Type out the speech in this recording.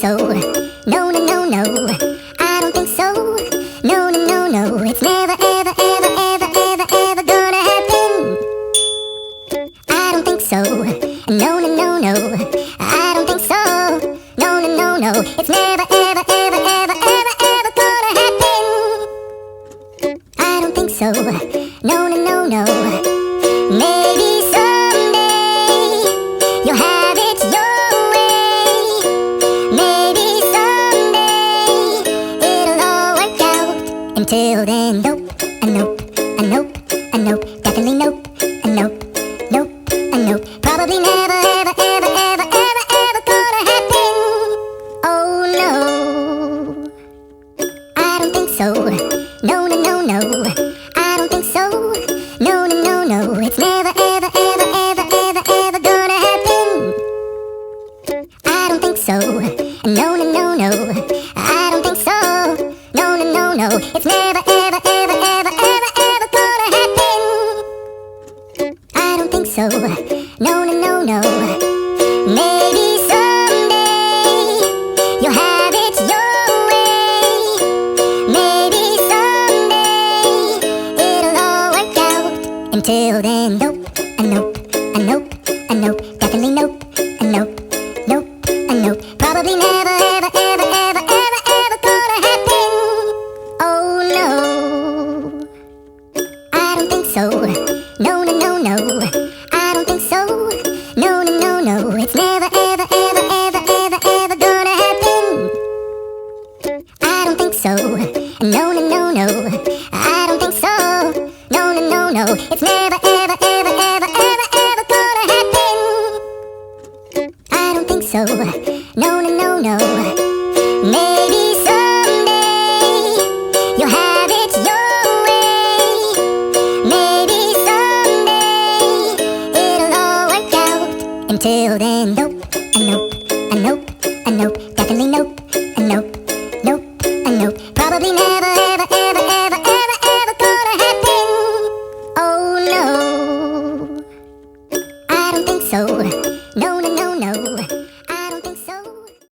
so. No, no, no, no, I don't think so. No, no, no, no, it's never, ever, ever, ever, ever, ever gonna happen. I don't think so. No, no, no, no, I don't think so. No, no, no, no, it's never, ever, ever, ever, ever, ever gonna happen. I don't think so. No, no, no, no. Maybe someday you'll have it your way. Maybe someday it'll all work out. Until then, nope, a nope, a nope, a nope, definitely nope, a nope, nope, a nope. Probably never, ever, ever, ever, ever, ever gonna happen. Oh no, I don't think so. No, no, no, no, I don't think so. No, no, no, no, it's never, ever, ever, ever, ever, ever gonna happen. I don't think so. No, no, no, no, I don't think so. No, no, no, no, it's never, ever, ever, ever, ever, ever gonna happen. I don't think so. No, no, no, no. Maybe someday you'll have it your way. Maybe someday it'll all work out. Until then, nope, a nope, a nope, a nope, definitely nope, a nope, nope, a nope. Probably never, ever, ever, ever, ever, ever gonna happen. Oh no, I don't think so. No, no, no, no, I don't think so. No, no, no, no, it's never, ever, ever, ever, ever, ever gonna happen. I don't think so. No, no, no, no, I don't think so. No, no, no, no, it's never, ever, ever, ever, ever, ever gonna happen. I don't think so. No, no, no, no. Maybe someday you'll have it your way. Maybe someday it'll all work out. Until then, nope, a nope, a nope, a nope, definitely nope,